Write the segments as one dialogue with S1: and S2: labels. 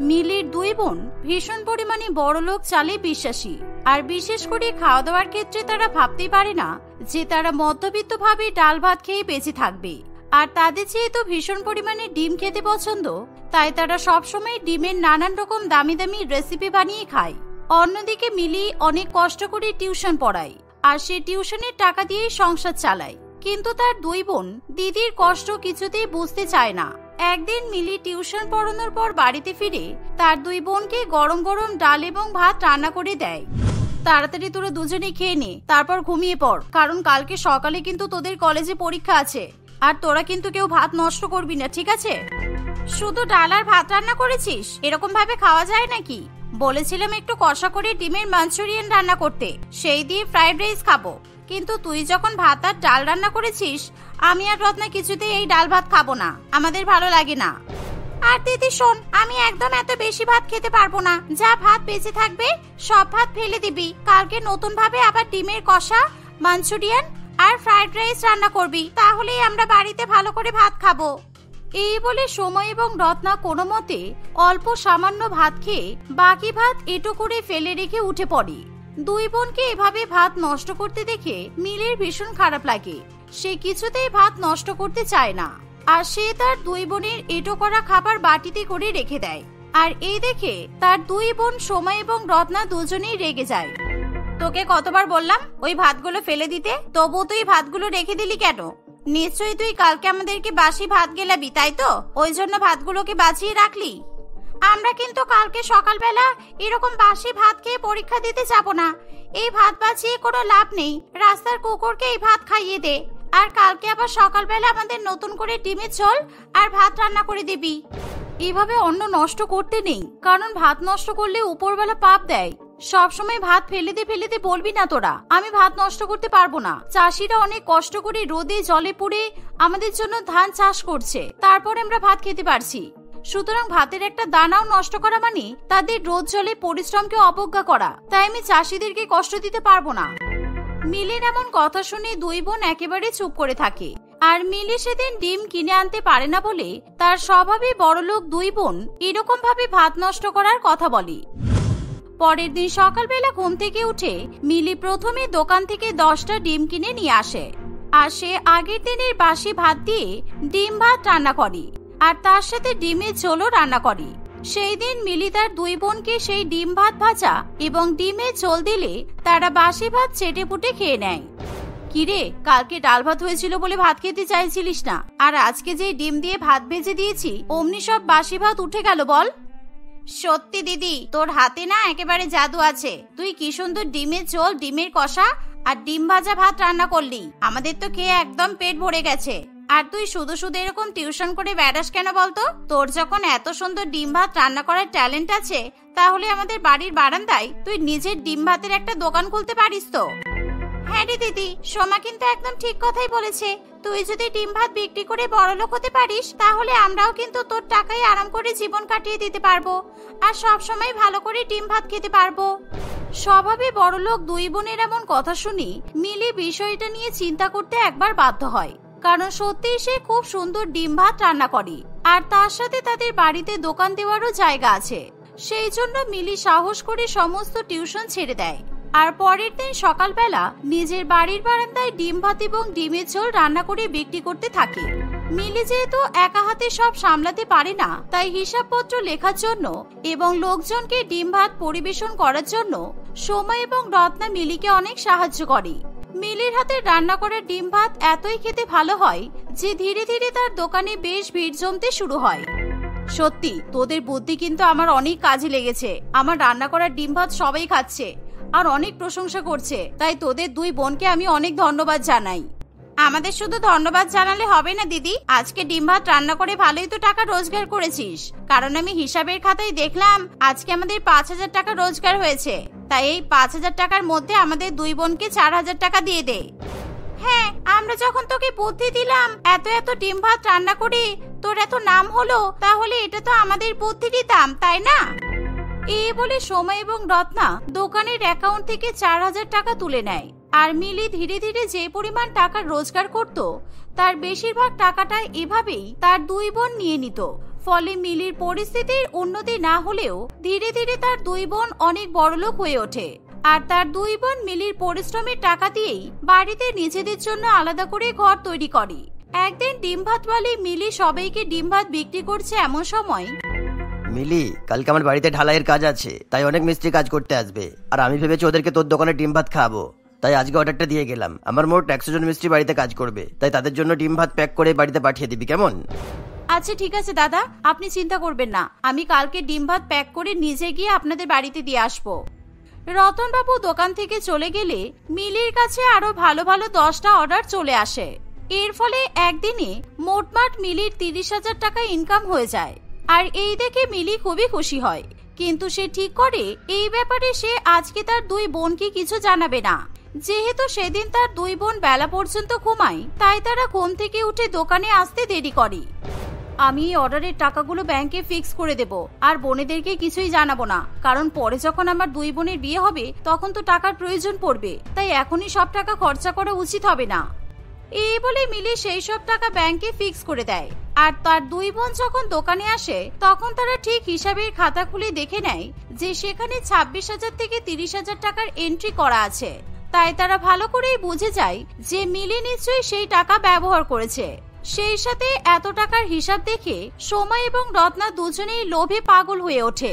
S1: মিলির দুই বোন ভীষণ পরিমাণে বড়লোক চালে বিশ্বাসী, আর বিশেষ করে খাওয়া দাওয়ার ক্ষেত্রে তারা ভাবতেই পারে না যে তারা মধ্যবিত্ত ভাবে ডাল ভাত খেয়ে বেঁচে থাকবে। আর তাদের যেহেতু ভীষণ পরিমাণে ডিম খেতে পছন্দ, তাই তারা সবসময় ডিমের নানান রকম দামি দামি রেসিপি বানিয়ে খায়। অন্যদিকে মিলি অনেক কষ্ট করে টিউশন পড়ায়, আর সে টিউশনের টাকা দিয়েই সংসার চালায়। কিন্তু তার দুই বোন দিদির কষ্ট কিছুতেই বুঝতে চায় না। একদিন মিলি টিউশন পড়ানোর পর বাড়িতে ফিরে তার দুই বোনকে গরম গরম ডাল এবং ভাত রান্না করে দেয়। তাড়াতাড়ি তোরা দুজনে খেয়ে নে, তারপর ঘুমিয়ে পড়, কারণ কালকে সকালে কিন্তু তোদের কলেজে পরীক্ষা আছে। আর তোরা কিন্তু কেউ ভাত নষ্ট করবি না, ঠিক আছে? শুধু ডাল আর ভাত রান্না করেছিস? এরকম ভাবে খাওয়া যায় নাকি? বলেছিলাম একটু কষা করে ডিমের মাঞ্চুরিয়ান রান্না করতে, সেই দিয়ে ফ্রাইড রাইস খাবো। কিন্তু তুই যখন ভাত আর ডাল রান্না করেছিস, আমি আর রত্না কিছুতেই এই ডাল ভাত খাবো না, আমাদের ভালো লাগে না। আর দিদি শোন, আমি একদম এত বেশি ভাত খেতে পারবো না। যা ভাত বেঁচে থাকবে সব ভাত ফেলে দিবি। কালকে নতুন ভাবে আবার ডিমের কষা, মাঞ্চুরিয়ান আর ফ্রাইড রাইস রান্না করবি, তাহলেই আমরা বাড়িতে ভালো করে ভাত খাবো। এই বলে সময় এবং রত্না কোনো মতে অল্প সামান্য ভাত খেয়ে বাকি ভাত এঁটো করে ফেলে রেখে উঠে পড়ে। দুই বোনকে এভাবে ভাত নষ্ট করতে দেখে মিলির ভীষণ খারাপ লাগে। সে কিছুতেই ভাত নষ্ট করতে চায় না, আর সে তার দুই বোনের এঁটো করা খাবার বাটিতে করে রেখে দেয়। আর এই দেখে তার দুই বোন সময় এবং রত্না দুজনেই রেগে যায়। তোকে কতবার বললাম ওই ভাতগুলো ফেলে দিতে, তবু তুই ভাতগুলো রেখে দিলি কেন? নিশ্চয়ই তুই কালকে আমাদেরকে বাসি ভাত গেলাবি, তাই তো? ওই জন্য ভাতগুলোকে বাঁচিয়ে রাখলি। আমরা কিন্তু কালকে সকালবেলা এরকম বাসি ভাত খেয়ে পরীক্ষা দিতে যাব না। এই ভাত বাঁচিয়ে কোনো লাভ নেই, রাস্তার কুকুরকে এই ভাত খাইয়ে দে। আর কালকে আবার সকালবেলা আমাদের নতুন করে ডিমের ঝোল আর ভাত রান্না করে দিবি। এইভাবে অন্ন নষ্ট করতে নেই, কারণ ভাত নষ্ট করলে উপরবেলা পাপ দেয়। সবসময় ভাত ফেলে দে বলবি না তোরা। আমি ভাত নষ্ট করতে পারবো না। চাষিরা অনেক কষ্ট করে রোদে জলে পুড়ে আমাদের জন্য ধান চাষ করছে, তারপর আমরা ভাত খেতে পারছি। সুতরাং ভাতের একটা দানাও নষ্ট করা মানে তাদের রোদ জলে পরিশ্রমকে অবজ্ঞা করা। তাই আমি চাষিদেরকে কষ্ট দিতে পারবো না। মিলির এমন কথা শুনে দুই বোন একেবারে চুপ করে থাকে। আর মিলি সেদিন ডিম কিনে আনতে পারে না বলে তার স্বভাবে বড়লোক দুই বোন এরকম ভাবে ভাত নষ্ট করার কথা বলে। পরের দিন সকালবেলা ঘুম থেকে উঠে মিলি প্রথমে দোকান থেকে 10টা ডিম কিনে নিয়ে আসে। আর সে আগের দিনের বাসি ভাত দিয়ে ডিম ভাত রান্না করে, আর তার সাথে ডিমের ঝোলও রান্না করে। সেই দিন মিলি তার দুই বোনকে সেই ডিম ভাত ভাজা এবং ডিমের ঝোল দিলে তারা বাসি ভাত চেটে পুটে খেয়ে নেয়। কিরে, কালকে ডাল ভাত হয়েছিল বলে ভাত খেতে চাইছিলিস না, আর আজকে যে ডিম দিয়ে ভাত ভেজে দিয়েছি অমনি সব বাসি ভাত উঠে গেল বল? সত্যি দিদি, তোর হাতে না একেবারে জাদু আছে। তুই কি সুন্দর ডিমের ঝোল, ডিমের কষা আর ডিম ভাজা ভাত রান্না করলি, আমাদের তো খেয়ে একদম পেট ভরে গেছে। আর তুই শুধু শুধু এরকম টিউশন করে বেড়াস কেন বলতো? তোর যখন এত সুন্দর ডিম ভাত রান্না করার ট্যালেন্ট আছে, তাহলে আমাদের বাড়ির বারান্দায় তুই নিজের ডিম ভাতের একটা দোকান খুলতে পারিস তো। হ্যাঁ রে দিদি, সোমা কিন্তু একদম ঠিক কথাই বলেছে। তুই যদি ডিম ভাত বিক্রি করে বড়লোক হতে পারিস, তাহলে আমরাও কিন্তু তোর টাকায় আরাম করে জীবন কাটিয়ে দিতে পারবো, আর সব সময় ভালো করে ডিম ভাত খেতে পারবো। স্বভাবে বড়লোক দুই বোনের এমন কথা শুনি মিলি বিষয়টা নিয়ে চিন্তা করতে একবার বাধ্য হয়, কারণ সত্যিই সে খুব সুন্দর ডিম ভাত রান্না করে, আর তার সাথে তাদের বাড়িতে দোকান দেওয়ারও জায়গা আছে। সেই জন্য মিলি সাহস করে সমস্ত টিউশন ছেড়ে দেয়। আর পরের দিন সকালবেলা নিজের বাড়ির বারান্দায় ডিম ভাত এবং ডিমের ঝোল রান্না করে বিক্রি করতে থাকে। মিলি যেহেতু একা হাতে সব সামলাতে পারে না, তাই হিসাবপত্র লেখার জন্য এবং লোকজনকে ডিম ভাত পরিবেশন করার জন্য সময় এবং রত্না মিলিকে অনেক সাহায্য করে। মিলির হাতে রান্না করা ডিম ভাত এতই খেতে ভালো হয় যে ধীরে ধীরে তার দোকানে বেশ ভিড় জমতে শুরু হয়। সত্যি তোদের বুদ্ধি কিন্তু আমার অনেক কাজে লেগেছে। আমার রান্না করা ডিম ভাত সবাই খাচ্ছে আর অনেক প্রশংসা করছে, তাই তোদের দুই বোনকে আমি অনেক ধন্যবাদ জানাই। আমাদের শুধু ধন্যবাদ জানালে হবে না দিদি, আজকে ডিম ভাত রান্না করে ভালোই তো টাকা রোজগার করেছিস। কারণ আমি হিসাবের খাতায় দেখলাম আজকে আমাদের 5000 টাকা রোজগার হয়েছে। তাই এই 5000 টাকার মধ্যে আমাদের দুই বোনকে 4000 টাকা দিয়ে দে। হ্যাঁ, আমরা যখন তোকে বুদ্ধি দিলাম এত এত ডিম ভাত রান্না করে তোর এত নাম হলো, তাহলে এটা তো আমাদের বুদ্ধিরই দাম, তাই না? এই বলে সময় এবং রত্না দোকানের অ্যাকাউন্ট থেকে 4000 টাকা তুলে নেয়। আর মিলি ধীরে ধীরে যে পরিমাণ টাকা রোজগার করত তার বেশিরভাগ টাকাটা এভাবেই তার দুই বোন নিয়ে নিত। ফলে মিলির পরিস্থিতির উন্নতি না হলেও ধীরে ধীরে তার দুই বোন অনেক বড়লোক হয়ে ওঠে। আর তার দুই বোন মিলির পরিশ্রমের টাকা দিয়েই বাড়িতে নিজেদের জন্য আলাদা করে ঘর তৈরি করে। একদিন ডিম ভাতওয়ালি মিলি সবাইকে ডিম ভাত বিক্রি করছে এমন সময়,
S2: মিলি, কালকে আমার বাড়িতে ঢালাইয়ের কাজ আছে, তাই অনেক মিস্ত্রি কাজ করতে আসবে। আর আমি ভেবেছি ওদেরকে তোর দোকানে ডিম ভাত খাওয়াবো, তাই আজকে অর্ডারটা দিয়ে গেলাম। আমার মোট 100 জন মিস্ত্রি বাড়িতে কাজ করবে, তাই তাদের জন্য ডিম ভাত প্যাক করে বাড়িতে পাঠিয়ে দিবি, কেমন?
S1: আচ্ছা ঠিক আছে দাদা, আপনি চিন্তা করবেন না, আমি কালকে ডিম ভাত প্যাক করে নিজে গিয়ে আপনাদের বাড়িতে দিয়ে আসবো। রতনবাবু দোকান থেকে চলে গেলে মিলির কাছে আরো ভালো ভালো 10টা অর্ডার চলে আসে। এর ফলে একদিনে মোটমাট মিলির 30,000 টাকা ইনকাম হয়ে যায়। আর এই দেখে মিলি খুবই খুশি হয়, কিন্তু সে ঠিক করে এই ব্যাপারে সে আজকে তার দুই বোনকে কিছু জানাবে না। যেহেতু সেদিন তার দুই বোন বেলা পর্যন্ত ঘুমায়, তাই তারা ঘুম থেকে উঠে দোকানে আসতে দেরি করে। আমি এই অর্ডারের টাকাগুলো ব্যাংকে ফিক্স করে দেব, আর বোনেদেরকে কিছুই জানাবো না, কারণ পরে যখন আমার দুই বোনের বিয়ে হবে তখন তো টাকার প্রয়োজন পড়বে, তাই এখনই সব টাকা খরচা করা উচিত হবে না। এই বলে মিলি সেই সব টাকা ব্যাংকে ফিক্স করে দেয়। আর তার দুই বোন যখন দোকানে আসে তখন তারা ঠিক হিসাবের খাতা খুলে দেখে নেয় যে সেখানে 26,000 থেকে 30,000 টাকার এন্ট্রি করা আছে। তাই তারা ভালো করেই বুঝে যায় যে মিলি নিশ্চয়ই সেই টাকা ব্যবহার করেছে। সেই সাথে এত টাকার হিসাব দেখে সোমা এবং রত্না দুজনেই লোভে পাগল হয়ে ওঠে।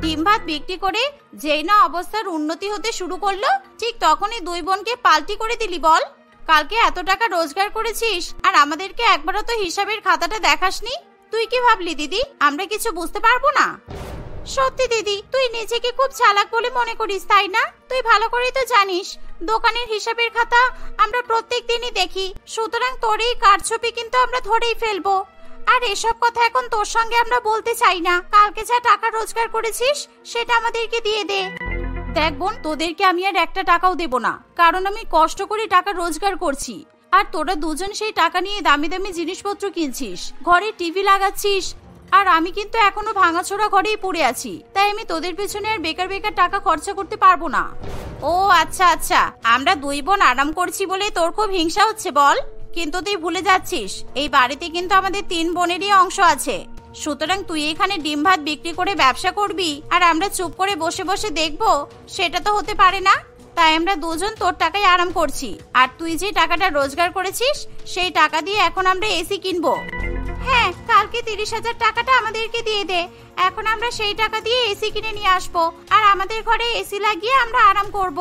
S1: ডিম ভাত বিক্রি করে যেই না অবস্থার উন্নতি হতে শুরু করলো, ঠিক তখনই দুই বোনকে পাল্টি করে দিলি। বল, কালকে এত টাকা রোজগার করেছিস আর আমাদেরকে একবারও তো হিসাবের খাতাটা দেখাসনি। তুই কি ভাবলি দিদি আমরা কিছু বুঝতে পারবো না? সত্যি দিদি, তুই নিজেকে খুব চালাক বলে মনে করিস, তাই না? তুই ভালো করেই তো জানিস দোকানের হিসাবের খাতা আমরা প্রত্যেক দিনই দেখি, সুতরাং তোর এই কারচুপি কিন্তু আমরা ধরেই ফেলবো। আর এসব কথা এখন তোর সঙ্গে আমরা বলতে চাই না। কালকে যা টাকা রোজগার করেছিস সেটা আমাদেরকে দিয়ে দে। দেখ বোন, তোদেরকে আমি আর একটা টাকাও দেব না, কারণ আমি কষ্ট করে টাকা রোজগার করছি। আর তোরা দুজন সেই টাকা নিয়ে দামি দামি জিনিসপত্র কিনছিস, ঘরে টিভি লাগাচ্ছিস, আর আমি কিন্তু এখনো ভাঙাচোরা ঘরেই পড়ে আছি। তাই আমি তোদের পেছনে আর বেকার বেকার টাকা খরচা করতে পারবো না। ও আচ্ছা আচ্ছা, আমরা দুই বোন আরাম করছি বলে তোর খুব হিংসা হচ্ছে বল? কিন্তু তুই ভুলে যাচ্ছিস এই বাড়িতে কিন্তু আমাদের 3 বোনেরই অংশ আছে। সুতরাং তুই এখানে ডিম ভাত বিক্রি করে ব্যবসা করবি আর আমরা চুপ করে বসে বসে দেখবো, সেটা তো হতে পারে না। তাই আমরা দুজন তোর টাকায় আরাম করছি, আর তুই যে টাকাটা রোজগার করেছিস সেই টাকা দিয়ে এখন আমরা এসি কিনবো। হ্যাঁ, কালকে 30,000 টাকাটা আমাদেরকে দিয়ে দে, এখন আমরা সেই টাকা দিয়ে এসি কিনে নিয়ে আসবো, আর আমাদের ঘরে এসি লাগিয়ে আমরা আরাম করব।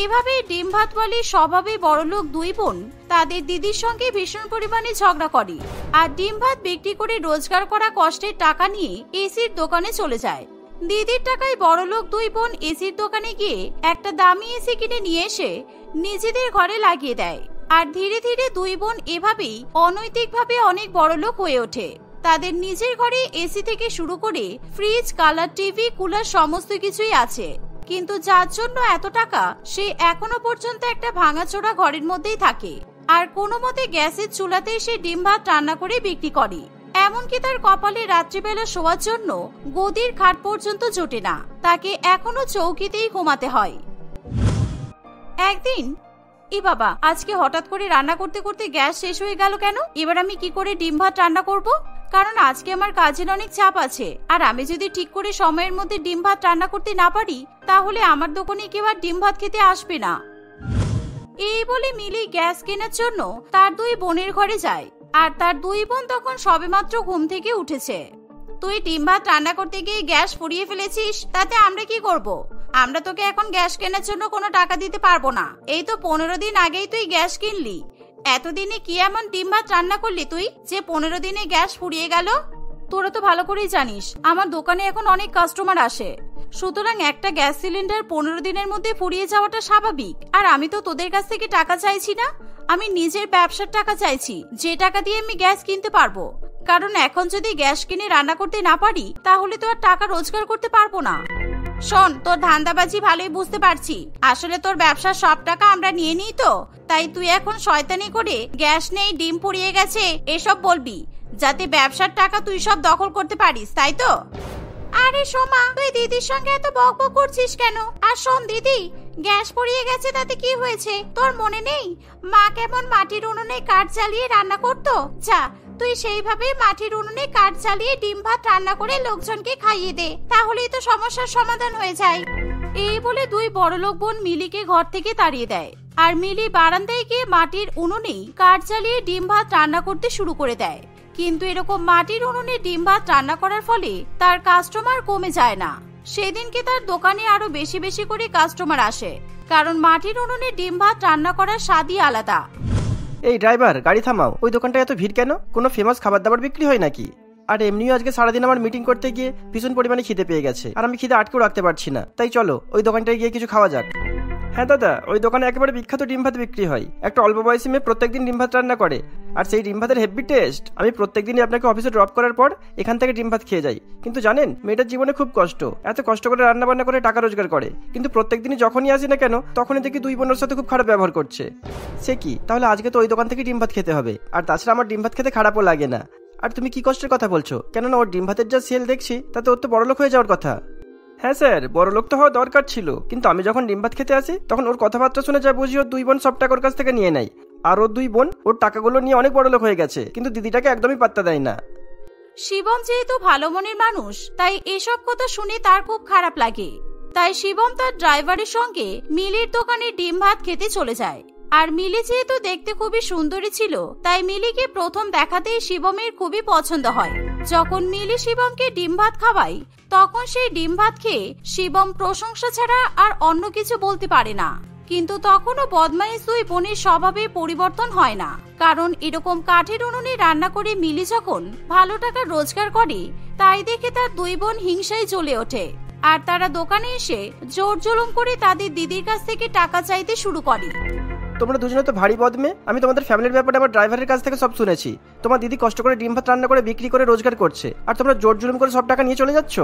S1: এভাবে ডিম ভাতওয়ালি স্বভাবে বড়লোক দুই বোন তাদের দিদির সঙ্গে ভীষণ পরিমাণে ঝগড়া করে, আর ডিম ভাত বিক্রি করে রোজগার করা কষ্টের টাকা নিয়ে এসির দোকানে চলে যায়। দিদির টাকায় বড়লোক দুই বোন এসির দোকানে গিয়ে একটা দামি এসি কিনে নিয়ে এসে নিজেদের ঘরে লাগিয়ে দেয়। আর ধীরে ধীরে দুই বোন এভাবেই অনৈতিকভাবে অনেক বড়লোক হয়ে ওঠে। তাদের নিজের ঘরে এসি থেকে শুরু করে ফ্রিজ, কালার টিভি, কুলার সমস্ত কিছুই আছে, কিন্তু যার জন্য এত টাকা সে এখনো পর্যন্ত একটা ভাঙাচোরা ঘরের মধ্যেই থাকে। আর কোনো মতে গ্যাসের চুলাতে সে ডিম ভাত রান্না করে বিক্রি করে। এমনকি তার কপালে রাত্রিবেলা শোয়ার জন্য গদির খাট পর্যন্ত জোটে না, তাকে এখনো চৌকিতেই ঘুমাতে হয়। একদিন, এ বাবা, আজকে হঠাৎ করে রান্না করতে করতে গ্যাস শেষ হয়ে গেল কেন? এবার আমি কি করে ডিম ভাত রান্না করব? কারণ আজকে আমার কাজের অনেক চাপ আছে, আর আমি যদি ঠিক করে সময়ের মধ্যে ডিম ভাত রান্না করতে না পারি তাহলে আমার দোকানে কেউ আর ডিম ভাত খেতে আসবে না। এই বলে মিলি গ্যাস কেনার জন্য তার দুই বোনের ঘরে যায়, আর তার দুই বোন তখন সবেমাত্র ঘুম থেকে উঠেছে। তুই ডিম ভাত রান্না করতে গিয়ে গ্যাস ফুরিয়ে ফেলেছিস, তাতে আমরা কি করব? আমরা তোকে এখন গ্যাস কেনার জন্য কোনো টাকা দিতে পারবো না। এই তো 15 দিন আগেই তুই গ্যাস কিনলি, এতদিনে কি এমন ডিম ভাত রান্না করলি তুই যে 15 দিনে গ্যাস ফুরিয়ে গেল? তোরা তো ভালো করেই জানিস আমার দোকানে এখন অনেক কাস্টমার আসে, সুতরাং একটা গ্যাস সিলিন্ডার 15 দিনের মধ্যে ফুরিয়ে যাওয়াটা স্বাভাবিক। আর আমি তো তোদের কাছ থেকে টাকা চাইছি না, আমি নিজের ব্যবসার টাকা চাইছি, যে টাকা দিয়ে আমি গ্যাস কিনতে পারবো। কারণ এখন যদি গ্যাস কিনে রান্না করতে না পারি তাহলে তো আর টাকা রোজগার করতে পারবো না। শোন, তোর ধান্দাবাজি ভালোই বুঝতে পারছি, আসলে তোর ব্যবসার সব টাকা আমরা নিয়ে নিই তো, তাই তুই এখন শয়তানি করে গ্যাস নেই, ডিম পুড়িয়ে গেছে এসব বলবি, যাতে ব্যবসার টাকা তুই সব দখল করতে পারিস, তাই তো? আরে সোমা, তুই দিদির সঙ্গে এত বকবক করছিস কেন? আর শোন দিদি, গ্যাস পুড়িয়ে গেছে তাতে কি হয়েছে? তোর মনে নেই মা কেমন মাটির উনুনে কাঠ জ্বালিয়ে রান্না করতো? যা, তুই সেইভাবে মাটির উনুনে কাঠ জ্বালিয়ে ডিম ভাত রান্না করে লোকজনকে খাইয়ে দে, তাহলেই তো সমস্যার সমাধান হয়ে যায়। এই বলে দুই বড়লোক বোন মিলিকে ঘর থেকে তাড়িয়ে দেয়। আর মিলি বারান্দায় গিয়ে মাটির উনুনেই কাঠ জ্বালিয়ে ডিম ভাত রান্না করতে শুরু করে দেয়। কিন্তু এরকম মাটির উনুনে ডিম ভাত রান্না করার ফলে তার কাস্টমার কমে যায় না। সেদিনকে তার দোকানে আরো বেশি বেশি করে কাস্টমার আসে, কারণ মাটির উনুনে ডিম ভাত রান্না করার স্বাদই আলাদা।
S3: এই ড্রাইভার, গাড়ি থামাও। ওই দোকানটায় এত ভিড় কেন? কোনো ফেমাস খাবার দাবার বিক্রি হয় নাকি? আর এমনিও আজকে সারাদিন আমার মিটিং করতে গিয়ে ভীষণ পরিমাণে খিদে পেয়ে গেছে, আর আমি খিদে আটকেও রাখতে পারছি না। তাই চলো ওই দোকানটায় গিয়ে কিছু খাওয়া যাক। হ্যাঁ দাদা, ওই দোকানে একেবারে বিখ্যাত ডিম ভাত বিক্রি হয়। একটা অল্প বয়সী মেয়ে প্রত্যেকদিন ডিম ভাত রান্না করে, আর সেই ডিম ভাতের হেভি টেস্ট। আমি প্রত্যেকদিনই আপনাকে অফিসে ড্রপ করার পর এখান থেকে ডিম ভাত খেয়ে যাই। কিন্তু জানেন, মেয়েটার জীবনে খুব কষ্ট, এত কষ্ট করে রান্না বান্না করে টাকা রোজগার করে, কিন্তু প্রত্যেকদিনই যখনই আসি না কেন তখনই দেখি দুই বোনের সাথে খুব খারাপ ব্যবহার করছে। সে কি, তাহলে আজকে তো ওই দোকান থেকে ডিম ভাত খেতে হবে। আর তাছাড়া আমার ডিম ভাত খেতে খারাপও লাগে না। আর তুমি কি কষ্টের কথা বলছো? কেননা ওর ডিম ভাতের যা সেল দেখছি তাতে ওর তো বড়লোক হয়ে যাওয়ার কথা। হ্যাঁ স্যার, বড়লোক তো হওয়া দরকার ছিল, কিন্তু আমি যখন ডিম ভাত খেতে আসি তখন ওর কথাবার্তা শুনে যা বুঝি ওর দুই বোন সব টাকা ওর কাছ থেকে নিয়ে নেয়। আর ওর দুই বোন ওর টাকাগুলো নিয়ে অনেক বড়লোক হয়ে গেছে, কিন্তু দিদিটাকে একদমই পাত্তা দেয় না।
S1: শিবম যেহেতু ভালো মনের মানুষ, তাই এসব কথা শুনে তার খুব খারাপ লাগে। তাই শিবম তার ড্রাইভারের সঙ্গে মিলির দোকানে ডিম ভাত খেতে চলে যায়। আর মিলি যেহেতু দেখতে খুবই সুন্দরী ছিল, তাই মিলিকে প্রথম দেখাতেই শিবমের খুবই পছন্দ হয়। যখন মিলি শিবমকে ডিম ভাত খাওয়ায়, তখন সেই ডিম ভাত খেয়ে শিবম প্রশংসা ছাড়া আর অন্য কিছু বলতে পারে না। কিন্তু তখনও বদমাইশ দুই বোনের স্বভাবে পরিবর্তন হয় না, কারণ এরকম কাঠের উনুনে রান্না করে মিলি যখন ভালো টাকা রোজগার করে, তাই দেখে তার দুই বোন হিংসায় জ্বলে ওঠে। আর তারা দোকানে এসে জোর জুলুম করে তাদের দিদির কাছ থেকে টাকা চাইতে শুরু করে।
S3: তোমরা দুজনে তো ভারী বদমে। আমি তোমাদের ফ্যামিলির ব্যাপারে আমার ড্রাইভারের কাছ থেকে সব শুনেছি। তোমার দিদি কষ্ট করে ডিম ভাত রান্না করে বিক্রি করে রোজগার করছে, আর তোমরা জোর জুলুম করে সব টাকা নিয়ে চলে যাচ্ছ।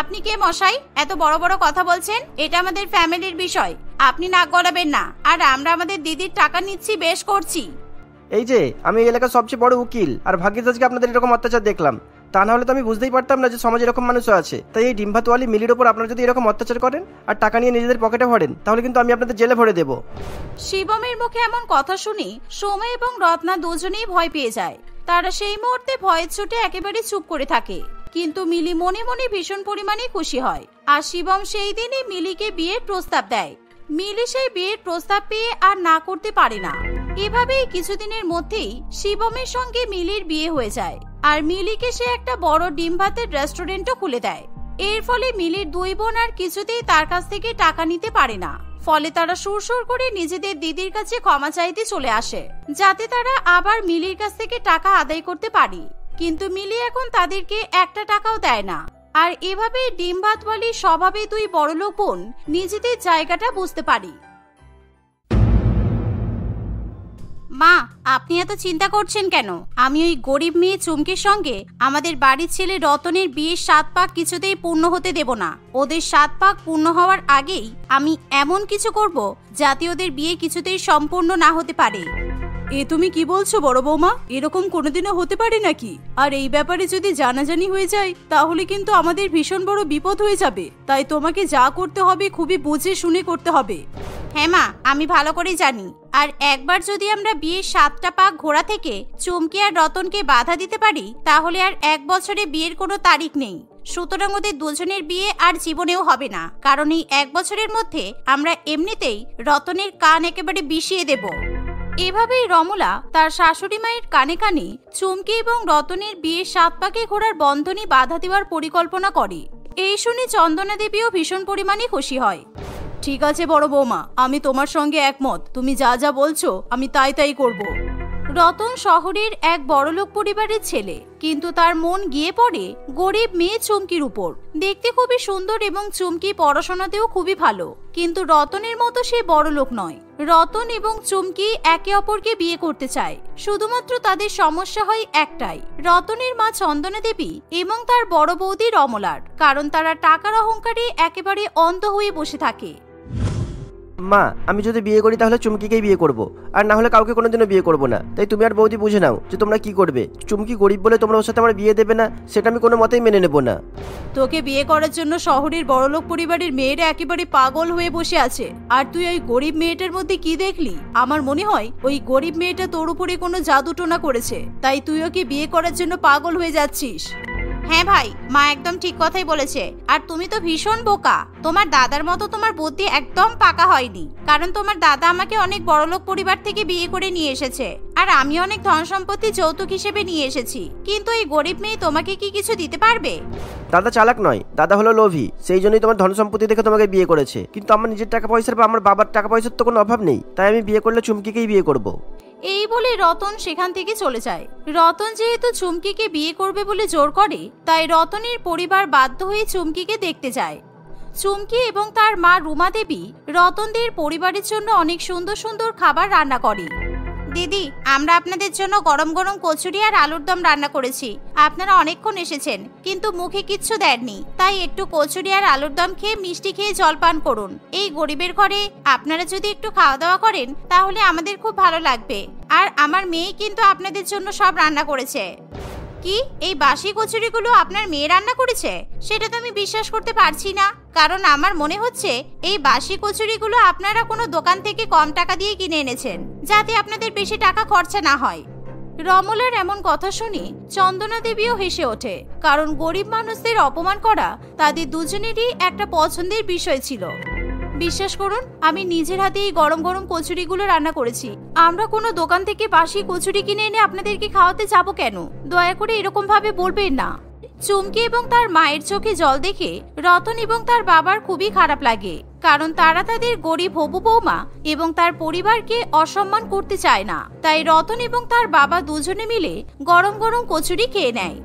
S1: আপনি কে মশাই, এত বড় বড় কথা বলছেন? এটা আমাদের ফ্যামিলির বিষয়, আপনি নাক গলাবেন না। আর আমরা আমাদের দিদির টাকা নিচ্ছি, বেশ করছি।
S3: এই যে, আমি এই এলাকার সবচেয়ে বড় উকিল, আর ভাগ্যিস আজকে আপনাদের এরকম অত্যাচার দেখলাম। তা না হলে তো আমি বুঝতেই পারতাম না যে সমাজে এরকম মানুষও আছে। তাই এই ডিম ভাতওয়ালি মিলির ওপর আপনারা যদি এরকম অত্যাচার করেন আর টাকা নিয়ে নিজেদের পকেটে ভরেন, তাহলে কিন্তু আমি আপনাদের জেলে ভরে দেব।
S1: শিবমের মুখে এমন কথা শুনে সোমা এবং রত্না দুজনেই ভয় পেয়ে যায়। তারা সেই মুহূর্তে ভয়ের চোটে একেবারে চুপ করে থাকে। কিন্তু মিলি মনে মনে ভীষণ পরিমাণে খুশি হয়। আর শিবম সেই দিনই মিলিকে বিয়ের প্রস্তাব দেয়। মিলি সেই বিয়ের প্রস্তাব পেয়ে আর না করতে পারে না। এভাবেই কিছুদিনের মধ্যেই শিবমের সঙ্গে মিলির বিয়ে হয়ে যায়। আর মিলিকে সে একটা বড় ডিম ভাতের রেস্টুরেন্টও খুলে দেয়। এর ফলে মিলির দুই বোন আর কিছুতেই তার কাছ থেকে টাকা নিতে পারে না। ফলে তারা সুরসুর করে নিজেদের দিদির কাছে ক্ষমা চাইতে চলে আসে, যাতে তারা আবার মিলির কাছ থেকে টাকা আদায় করতে পারে। কিন্তু মিলি এখন তাদেরকে একটা টাকাও দেয় না। আর এভাবেই ডিম ভাতওয়ালি স্বভাবে দুই বড়লোক বোন নিজেদের জায়গাটা বুঝতে পারে। মা, আপনি এত চিন্তা করছেন কেন? আমি ওই গরিব মেয়ে চুমকির সঙ্গে আমাদের বাড়ির ছেলে রতনের বিয়ের 7 পাক কিছুতেই পূর্ণ হতে দেব না। ওদের 7 পাক পূর্ণ হওয়ার আগেই আমি এমন কিছু করব যাতে ওদের বিয়ে কিছুতেই সম্পূর্ণ না হতে পারে। এ তুমি কি বলছো বড় বৌমা? এরকম কোনোদিনও হতে পারে নাকি? আর এই ব্যাপারে যদি জানাজানি হয়ে যায় তাহলে কিন্তু আমাদের ভীষণ বড় বিপদ হয়ে যাবে। তাই তোমাকে যা করতে হবে খুবই বুঝে শুনে করতে হবে। হ্যাঁ মা, আমি ভালো করে জানি। আর একবার যদি আমরা বিয়ের 7টা পাক ঘোড়া থেকে চুমকি আর রতনকে বাধা দিতে পারি, তাহলে আর 1 বছরে বিয়ের কোনো তারিখ নেই। সুতরাং ওদের দুজনের বিয়ে আর জীবনেও হবে না, কারণ এই 1 বছরের মধ্যে আমরা এমনিতেই রতনের কান একেবারে বিষিয়ে দেব। এভাবেই রমলা তার শাশুড়ি মায়ের কানে কানে চুমকি এবং রতনের বিয়ের 7 পাকে ঘোড়ার বন্ধনে বাধা দেওয়ার পরিকল্পনা করে। এই শুনে চন্দনা দেবীও ভীষণ পরিমাণে খুশি হয়। ঠিক আছে বড় বৌমা, আমি তোমার সঙ্গে একমত। তুমি যা যা বলছো আমি তাই তাই করব। রতন শহরের এক বড়লোক পরিবারের ছেলে, কিন্তু তার মন গিয়ে পড়ে গরিব মেয়ে চুমকির উপর। দেখতে খুবই সুন্দর এবং চুমকি পড়াশোনাতেও খুবই ভালো, কিন্তু রতনের মতো সে বড়লোক নয়। রতন এবং চুমকি একে অপরকে বিয়ে করতে চায়, শুধুমাত্র তাদের সমস্যা হয় একটাই, রতনের মা চন্দনা দেবী এবং তার বড় বৌদি রমলার, কারণ তারা টাকার অহংকারে একেবারে অন্ধ হয়ে বসে থাকে।
S3: মা, আমি যদি বিয়ে করি তাহলে চুমকিকেই বিয়ে করব, আর না হলে কাউকে কোনোদিনও বিয়ে করব না। তাই তুমি আর বৌদি বুঝে নাও যে তোমরা কি করবে। চুমকি গরিব বলে তোমরা ওর সাথে আমার বিয়ে দেবে না, সেটা আমি কোনো মতেই মেনে নেব না।
S1: তোকে বিয়ে করার জন্য শহরের বড়লোক পরিবারের মেয়েরা একেবারে পাগল হয়ে বসে আছে, আর তুই ওই গরিব মেয়েটার মধ্যে কি দেখলি? আমার মনে হয় ওই গরিব মেয়েটা তোর উপরে কোনো জাদুটোনা করেছে, তাই তুই ওকে বিয়ে করার জন্য পাগল হয়ে যাচ্ছিস। হ্যাঁ ভাই, মা একদম ঠিক কথাই বলেছে। আর তুমি তো ভীষণ বোকা, তোমার দাদার মতো তোমার বুদ্ধি একদম পাকা হয়নি। কারণ তোমার দাদা আমাকে অনেক বড়লোক পরিবার থেকে বিয়ে করে নিয়ে এসেছে, আর আমি অনেক ধন সম্পত্তি যৌতুক হিসেবে নিয়ে এসেছি। কিন্তু এই গরিব মেয়ে তোমাকে কি কিছু দিতে পারবে?
S3: দাদা চালাক নয়, দাদা হলো লোভী, সেই জন্যই তোমার ধন সম্পত্তি দেখে তোমাকে বিয়ে করেছে। কিন্তু আমার নিজের টাকা পয়সার বা আমার বাবার টাকা পয়সার তো কোনো অভাব নেই, তাই আমি বিয়ে করলে চুমকিকেই বিয়ে করব।
S1: এই বলে রতন সেখান থেকে চলে যায়। রতন যেহেতু চুমকিকে বিয়ে করবে বলে জোর করে, তাই রতনের পরিবার বাধ্য হয়ে চুমকিকে দেখতে যায়। চুমকি এবং তার মা রুমা দেবী রতনদের পরিবারের জন্য অনেক সুন্দর সুন্দর খাবার রান্না করে। দিদি, আমরা আপনাদের জন্য গরম গরম কচুরি আর আলুর দম রান্না করেছি। আপনারা অনেকক্ষণ এসেছেন কিন্তু মুখে কিচ্ছু দেননি, তাই একটু কচুরি আর আলুর দম খেয়ে মিষ্টি খেয়ে জলপান করুন। এই গরিবের ঘরে আপনারা যদি একটু খাওয়া দাওয়া করেন তাহলে আমাদের খুব ভালো লাগবে। আর আমার মেয়ে কিন্তু আপনাদের জন্য সব রান্না করেছে। কি, এই বাসি কচুরিগুলো আপনার মেয়ে রান্না করেছে? সেটা তো আমি বিশ্বাস করতে পারছি না, কারণ আমার মনে হচ্ছে এই বাসি কচুরিগুলো আপনারা কোনো দোকান থেকে কম টাকা দিয়ে কিনে এনেছেন, যাতে আপনাদের বেশি টাকা খরচা না হয়। রমলার এমন কথা শুনে চন্দনা দেবীও হেসে ওঠে, কারণ গরিব মানুষদের অপমান করা তাদের দুজনেরই একটা পছন্দের বিষয় ছিল। বিশ্বাস করুন, আমি নিজের হাতে এই গরম গরম কচুরিগুলো রান্না করেছি। আমরা কোনো দোকান থেকে বাসি কচুরি কিনে এনে আপনাদেরকে খাওয়াতে যাবো কেন? দয়া করে এরকম ভাবে বলবেন না। চুমকি এবং তার মায়ের চোখে জল দেখে রতন এবং তার বাবার খুবই খারাপ লাগে, কারণ তারা তাদের গরিব হবু বৌমা এবং তার পরিবারকে অসম্মান করতে চায় না। তাই রতন এবং তার বাবা দুজনে মিলে গরম গরম কচুরি খেয়ে নেয়।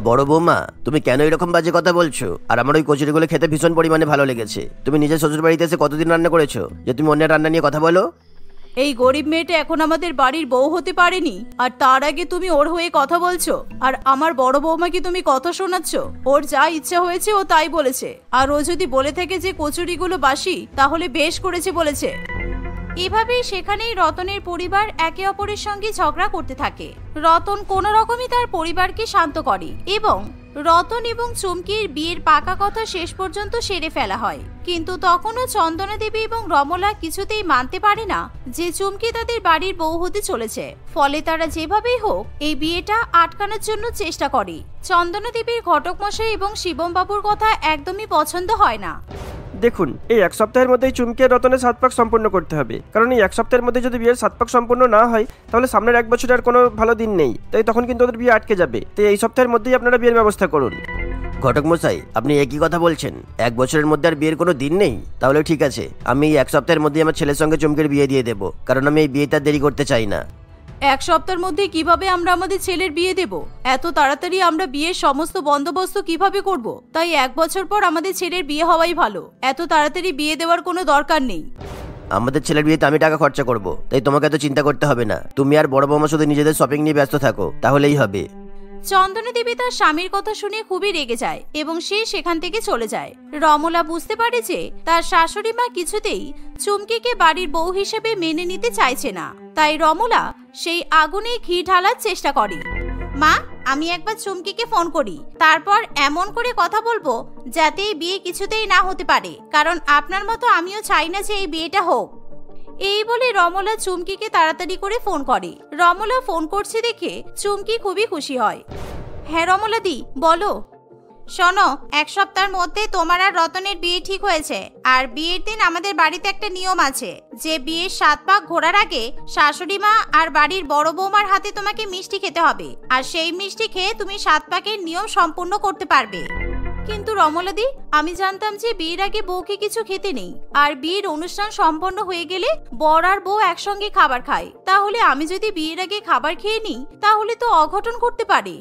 S2: বড় বৌমা, তুমি কেন এরকম বাজে কথা বলছো? আর আমার ওই কচুরিগুলো খেতে ভীষণ পরিমাণে ভালো লেগেছে। তুমি নিজের শ্বশুর বাড়িতে এসে কতদিন রান্না করেছো যে তুমি অন্যের রান্না নিয়ে কথা বলো?
S1: এই গরিব মেয়েটা এখন আমাদের বাড়ির বউ হতে পারেনি, আর তার আগে তুমি ওর হয়ে কথা বলছো। আর আমার বড় বৌমাকে তুমি কথা শোনাচ্ছ। ওর যা ইচ্ছা হয়েছে ও তাই বলেছে, আর ও যদি বলে থাকে যে কচুরিগুলো বাসি তাহলে বেশ করেছে বলেছে। এভাবেই সেখানেই রতনের পরিবার একে অপরের সঙ্গে ঝগড়া করতে থাকে। রতন কোনো রকমই তার পরিবারকে শান্ত করে এবং রতন এবং চুমকির বিয়ের পাকা কথা শেষ পর্যন্ত সেরে ফেলা হয়। কিন্তু তখনও চন্দনা দেবী এবং রমলা কিছুতেই মানতে পারে না যে চুমকি তাদের বাড়ির বউ হতে চলেছে। ফলে তারা যেভাবেই হোক এই বিয়েটা আটকানোর জন্য চেষ্টা করে। চন্দনা দেবীর ঘটক মশাই এবং শিবম বাবুর কথা একদমই পছন্দ হয় না।
S3: দেখুন, এই এক সপ্তাহের মধ্যেই চুমকি রতনের 7 পাক সম্পূর্ণ করতে হবে, কারণ এই এক সপ্তাহের মধ্যে যদি বিয়ের 7 পাক সম্পূর্ণ না হয় তাহলে সামনের 1 বছর আর কোনো ভালো দিন নেই, তাই তখন কিন্তু ওদের বিয়ে আটকে যাবে। তাই এই সপ্তাহের মধ্যেই আপনারা বিয়ের ব্যবস্থা করুন।
S2: ঘটক মশাই, আপনি একই কথা বলছেন? 1 বছরের মধ্যে আর বিয়ের কোনো দিন নেই? তাহলে ঠিক আছে, আমি এই 1 সপ্তাহের মধ্যে আমার ছেলের সঙ্গে চুমকির বিয়ে দিয়ে দেবো, কারণ আমি এই বিয়েটা দেরি করতে চাই না।
S1: 1 সপ্তাহের মধ্যে কিভাবে আমরা আমাদের ছেলের বিয়ে দেব? এত তাড়াতাড়ি আমরা বিয়ের সমস্ত বন্দোবস্ত কিভাবে করব? তাই 1 বছর পর আমাদের ছেলের বিয়ে হওয়াই ভালো। এত তাড়াতাড়ি বিয়ে দেওয়ার কোনো দরকার নেই।
S2: আমাদের ছেলের বিয়েতে আমি টাকা খরচা করব, তাই তোমাকে এত চিন্তা করতে হবে না। তুমি আর বড় বৌমা শুধু নিজেদের শপিং নিয়ে ব্যস্ত থাকো, তাহলেই হবে।
S1: চন্দনা দেবী তার স্বামীর কথা শুনে খুবই রেগে যায় এবং সে সেখান থেকে চলে যায়। রমলা বুঝতে পারে যে তার শাশুড়ি মা কিছুতেই চুমকিকে বাড়ির বউ হিসেবে মেনে নিতে চাইছে না। তাই রমলা সেই আগুনে ঘি ঢালার চেষ্টা করে। মা, আমি একবার চুমকিকে ফোন করি, তারপর এমন করে কথা বলবো যাতে এই বিয়ে কিছুতেই না হতে পারে, কারণ আপনার মতো আমিও চাই না যে এই বিয়েটা হোক। এই বলে রমলা চুমকিকে তাড়াতাড়ি করে ফোন করে। রমলা ফোন করছে দেখে চুমকি খুবই খুশি হয়। হ্যাঁ রমলা দি, বলো। শোনো, 1 সপ্তাহের মধ্যে তোমার আর রতনের বিয়ে ঠিক হয়েছে। আর বিয়ের দিন আমাদের বাড়িতে একটা নিয়ম আছে যে বিয়ের 7 পাক ঘোরার আগে শাশুড়ি মা আর বাড়ির বড় বৌমার হাতে তোমাকে মিষ্টি খেতে হবে, আর সেই মিষ্টি খেয়ে তুমি 7 পাকের নিয়ম সম্পূর্ণ করতে পারবে। কিন্তু রমলাদি, আমি জানতাম যে বিয়ের আগে বউকে কিছু খেতে নেই, আর বিয়ের অনুষ্ঠান সম্পন্ন হয়ে গেলে বর আর বউ একসঙ্গে খাবার খায়। তাহলে আমি যদি বিয়ের আগে খাবার খেয়ে নিই তাহলে তো অঘটন ঘটতে পারে।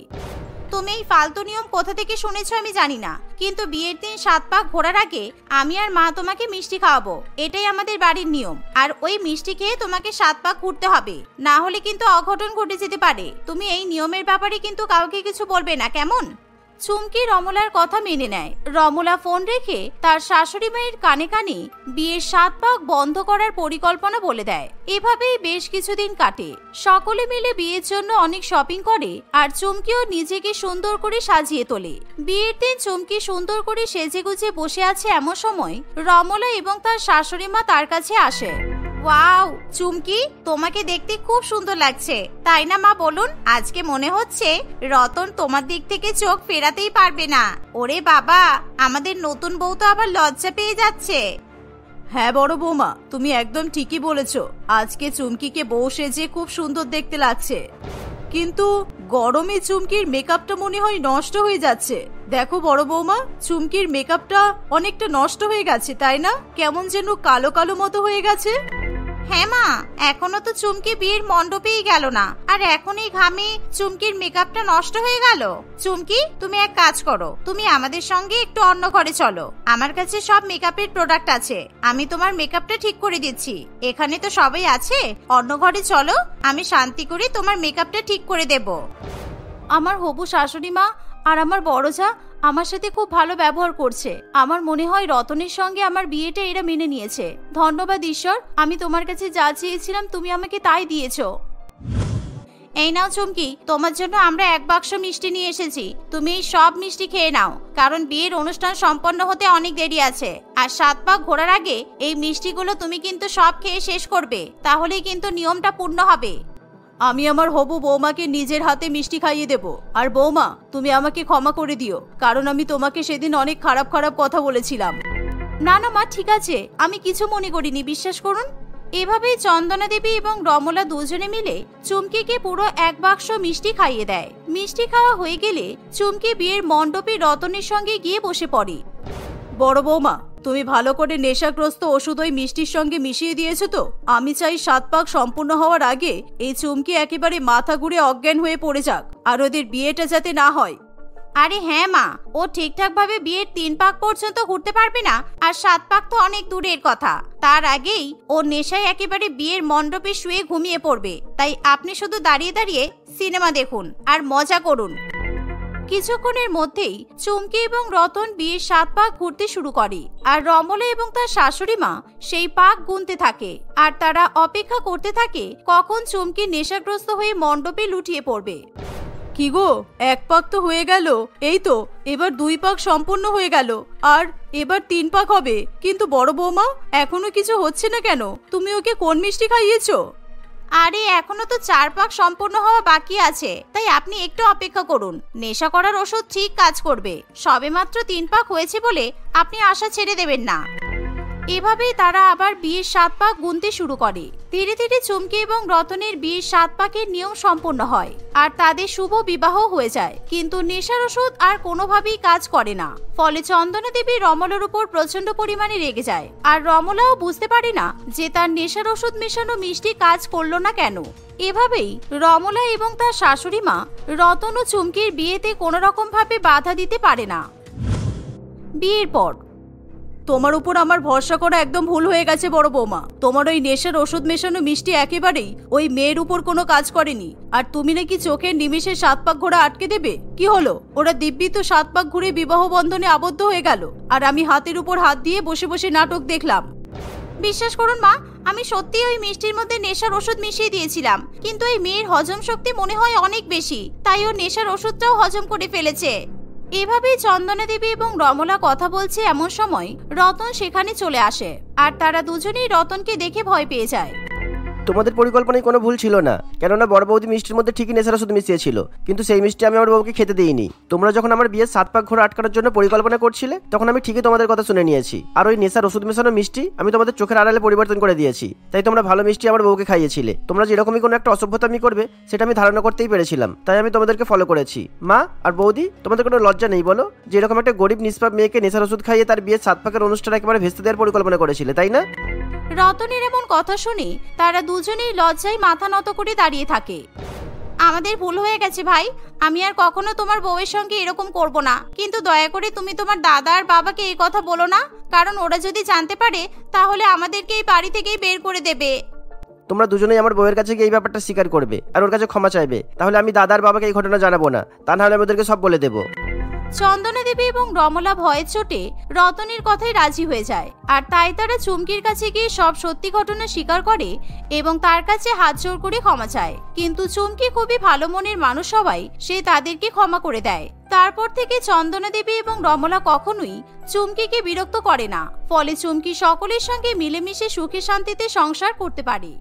S1: তুমি এই ফালতু নিয়ম কোথা থেকে শুনেছো আমি জানি না, কিন্তু বিয়ের দিন 7 পাক ঘোরার আগে আমি আর মা তোমাকে মিষ্টি খাওয়াবো, এটাই আমাদের বাড়ির নিয়ম। আর ওই মিষ্টি খেয়ে তোমাকে 7 পাক ঘুরতে হবে, না হলে কিন্তু অঘটন ঘটে যেতে পারে। তুমি এই নিয়মের ব্যাপারে কিন্তু কাউকে কিছু বলবে না, কেমন? চুমকি রমলার কথা মেনে নেয়। রমলা ফোন রেখে তার শাশুড়ি মায়ের কানে কানে বিয়ের 7 পাক বন্ধ করার পরিকল্পনা বলে দেয়। এভাবেই বেশ কিছুদিন কাটে। সকলে মিলে বিয়ের জন্য অনেক শপিং করে আর চুমকিও নিজেকে সুন্দর করে সাজিয়ে তোলে। বিয়ের দিন চুমকি সুন্দর করে সেজেগুজে বসে আছে, এমন সময় রমলা এবং তার শাশুড়ি মা তার কাছে আসে। ওয়াও চুমকি, তোমাকে দেখতে খুব সুন্দর লাগছে, তাই না মা? বলুন, আজকে মনে হচ্ছে রতন তোমার দিক থেকে চোখ ফেরাতেই পারবে না। ওরে বাবা, আমাদের নতুন বউ তো আবার লজ্জা পেয়ে যাচ্ছে। হ্যাঁ বড় বৌমা, তুমি একদম ঠিকই বলেছো। আজকে চুমকিকে বউ সেজে খুব সুন্দর দেখতে লাগছে, কিন্তু গরমে চুমকির মেকআপটা মনে হয় নষ্ট হয়ে যাচ্ছে। দেখো বড় বৌমা, চুমকির মেকআপটা অনেকটা নষ্ট হয়ে গেছে, তাই না? কেমন যেন কালো কালো মতো হয়ে গেছে। হ্যাঁ মা, এখনো তো চুমকি বিয়ের মণ্ডপেই গেল না, আর এখন এই ঘামে চুমকির মেকআপটা নষ্ট হয়ে গেল। চুমকি, তুমি এক কাজ করো, তুমি আমাদের সঙ্গে একটু অন্য ঘরে চলো। আমার কাছে সব মেকআপের প্রোডাক্ট আছে, আমি তোমার মেকআপটা ঠিক করে দিচ্ছি। এখানে তো সবাই আছে, অন্য ঘরে চলো, আমি শান্তি করে তোমার মেকআপটা ঠিক করে দেব। আমার হবু শাশুড়ি মা আর আমার বড় যা আমার সাথে খুব ভালো ব্যবহার করছে। আমার মনে হয় রতনের সঙ্গে আমার বিয়েটা এরা মেনে নিয়েছে। ধন্যবাদ ঈশ্বর, আমি তোমার কাছে যা চেয়েছিলাম তুমি আমাকে তাই দিয়েছো। এই নাও চুমকি, তোমার জন্য আমরা 1 বাক্স মিষ্টি নিয়ে এসেছি। তুমি এই সব মিষ্টি খেয়ে নাও, কারণ বিয়ের অনুষ্ঠান সম্পন্ন হতে অনেক দেরি আছে। আর 7 পাক ঘোরার আগে এই মিষ্টিগুলো তুমি কিন্তু সব খেয়ে শেষ করবে, তাহলেই কিন্তু নিয়মটা পূর্ণ হবে। আমি আমার হবু বৌমাকে নিজের হাতে মিষ্টি খাইয়ে দেব। আর বৌমা, তুমি আমাকে ক্ষমা করে দিও, কারণ আমি তোমাকে সেদিন অনেক খারাপ খারাপ কথা বলেছিলাম। না না মা, ঠিক আছে, আমি কিছু মনে করিনি, বিশ্বাস করুন। এভাবেই চন্দনা দেবী এবং রমলা দুজনে মিলে চুমকিকে পুরো 1 বাক্স মিষ্টি খাইয়ে দেয়। মিষ্টি খাওয়া হয়ে গেলে চুমকি বিয়ের মণ্ডপে রতনের সঙ্গে গিয়ে বসে পড়ে। বড় বৌমা, তুমি ভালো করে নেশাগ্রস্ত ওষুধ ওই মিষ্টির সঙ্গে মিশিয়ে দিয়েছো তো? আমি চাই 7 পাক সম্পূর্ণ হওয়ার আগে এই চুমকি একেবারে মাথা ঘুরে অজ্ঞান হয়ে পড়ে যাক, আর ওদের বিয়েটা যাতে না হয়। আরে হ্যাঁ মা, ও ঠিকঠাক ভাবে বিয়ের 3 পাক পর্যন্ত ঘুরতে পারবে না, আর 7 পাক তো অনেক দূরের কথা। তার আগেই ও নেশায় একেবারে বিয়ের মণ্ডপে শুয়ে ঘুমিয়ে পড়বে। তাই আপনি শুধু দাঁড়িয়ে দাঁড়িয়ে সিনেমা দেখুন আর মজা করুন। কিছুক্ষণের মধ্যেই চুমকি এবং রতন বিয়ের 7 পাক ঘুরতে শুরু করে, আর রমলা এবং তার শাশুড়ি মা সেই পাক গুনতে থাকে। আর তারা অপেক্ষা করতে থাকে কখন চুমকি নেশাগ্রস্ত হয়ে মণ্ডপে লুটিয়ে পড়বে। কি গো, 1 পাক তো হয়ে গেল, এই তো এবার 2 পাক সম্পূর্ণ হয়ে গেল, আর এবার 3 পাক হবে। কিন্তু বড় বৌমা, এখনো কিছু হচ্ছে না কেন? তুমি ওকে কোন মিষ্টি খাইয়েছো? আরে এখনো তো 4 পাক সম্পূর্ণ হওয়া বাকি আছে, তাই আপনি একটু অপেক্ষা করুন। নেশা করার ওষুধ ঠিক কাজ করবে। সবেমাত্র 3 পাক হয়েছে বলে আপনি আশা ছেড়ে দেবেন না। এভাবেই তারা আবার বিয়ের 7 পাক গুনতে শুরু করে। ধীরে ধীরে চুমকি এবং রতনের বিয়ের 7 পাকের নিয়ম সম্পন্ন হয়, আর তাদের শুভ বিবাহ হয়ে যায়। কিন্তু নেশার ওষুধ আর কোনোভাবেই কাজ করে না। ফলে চন্দনা দেবী রমলার উপর প্রচন্ড পরিমাণে রেগে যায়, আর রমলাও বুঝতে পারে না যে তার নেশার ওষুধ মেশানো মিষ্টি কাজ করলো না কেন। এভাবেই রমলা এবং তার শাশুড়ি মা রতন ও চুমকির বিয়েতে কোনো রকম ভাবে বাধা দিতে পারে না। বিয়ের পর তোমার উপর আমার ভরসা করা একদম ভুল হয়ে গেছে বড় বৌমা। তোমার ওই নেশার ওষুধ মেশানো মিষ্টি একেবারেই ওই মেয়ের উপর কোনো কাজ করেনি। আর তুমি নাকি চোখের নিমেষে 7 পাক ঘোরা আটকে দেবে? কি হলো, ওরা দিব্যি তো 7 পাক ঘুরে বিবাহ বন্ধনে আবদ্ধ হয়ে গেল, আর আমি হাতের উপর হাত দিয়ে বসে বসে নাটক দেখলাম। বিশ্বাস করুন মা, আমি সত্যি ওই মিষ্টির মধ্যে নেশার ওষুধ মিশিয়ে দিয়েছিলাম, কিন্তু এই মেয়ের হজম শক্তি মনে হয় অনেক বেশি, তাই ও নেশার ওষুধটাও হজম করে ফেলেছে। এভাবেই চন্দনা দেবী এবং রমলা কথা বলছে, এমন সময় রতন সেখানে চলে আসে, আর তারা দুজনেই রতনকে দেখে ভয় পেয়ে যায়।
S3: তোমাদের পরিকল্পনায় কোনো ভুল ছিল না, কেননা বড় বৌদি মিষ্টির মধ্যে ঠিকই নেশার ওষুধ মিশিয়েছিল, কিন্তু সেই মিষ্টি আমি আমার বউকে খেতে দিইনি। তোমরা যখন আমার বিয়ের 7 পাক ঘোরা আটকানোর জন্য পরিকল্পনা করছিলে, তখন আমি ঠিকই তোমাদের কথা শুনে নিয়েছি, আর ওই নেশার ওষুধ মেশানো মিষ্টি আমি তোমাদের চোখের আড়ালে পরিবর্তন করে দিয়েছি। তাই তোমরা ভালো মিষ্টি আমার বউকে খাইয়েছিলে। তোমরা যেরকমই কোনো একটা অসভ্যতামি করবে সেটা আমি ধারণা করতেই পেরেছিলাম, তাই আমি তোমাদেরকে ফলো করেছি। মা আর বৌদি, তোমাদের কোনো লজ্জা নেই বলো যে এরকম একটা গরিব নিষ্পাপ মেয়েকে নেশার ওষুধ খাইয়ে তার বিয়ের 7 পাকের অনুষ্ঠান একেবারে ভেস্তে দেওয়ার পরিকল্পনা করেছিলে, তাই না?
S1: রতনের এমন কথা শুনে তারা দুজনেই লজ্জায় মাথা নত করে দাঁড়িয়ে থাকে। আমাদের ভুল হয়ে গেছে ভাই, আমি আর কখনো তোমার বউয়ের সঙ্গে এরকম করব না। কিন্তু দয়া করে তুমি তোমার দাদা আর বাবাকে এই কথা বলো না, কারণ ওরা যদি জানতে পারে তাহলে আমাদেরকে এই বাড়ি থেকেই বের করে দেবে।
S3: তোমরা দুজনেই আমার বউয়ের কাছে গিয়ে এই ব্যাপারটা স্বীকার করবে আর ওর কাছে ক্ষমা চাইবে, তাহলে আমি দাদা আর বাবাকে এই ঘটনা জানাবো না, তা না হলে আমি ওদেরকে সব বলে দেবো।
S1: চন্দনা দেবী এবং রমলা ভয়ের চোটে রতনের কথায় রাজি হয়ে যায়, আর তাই তারা চুমকির কাছে গিয়ে সব সত্যি ঘটনা স্বীকার করে এবং তার কাছে হাত জোড় করে ক্ষমা চায়। কিন্তু চুমকি খুবই ভালো মনের মানুষ হওয়ায় সে তাদেরকে ক্ষমা করে দেয়। তারপর থেকে চন্দনা দেবী এবং রমলা কখনোই চুমকিকে বিরক্ত করে না, ফলে চুমকি সকলের সঙ্গে মিলেমিশে সুখে শান্তিতে সংসার করতে পারে।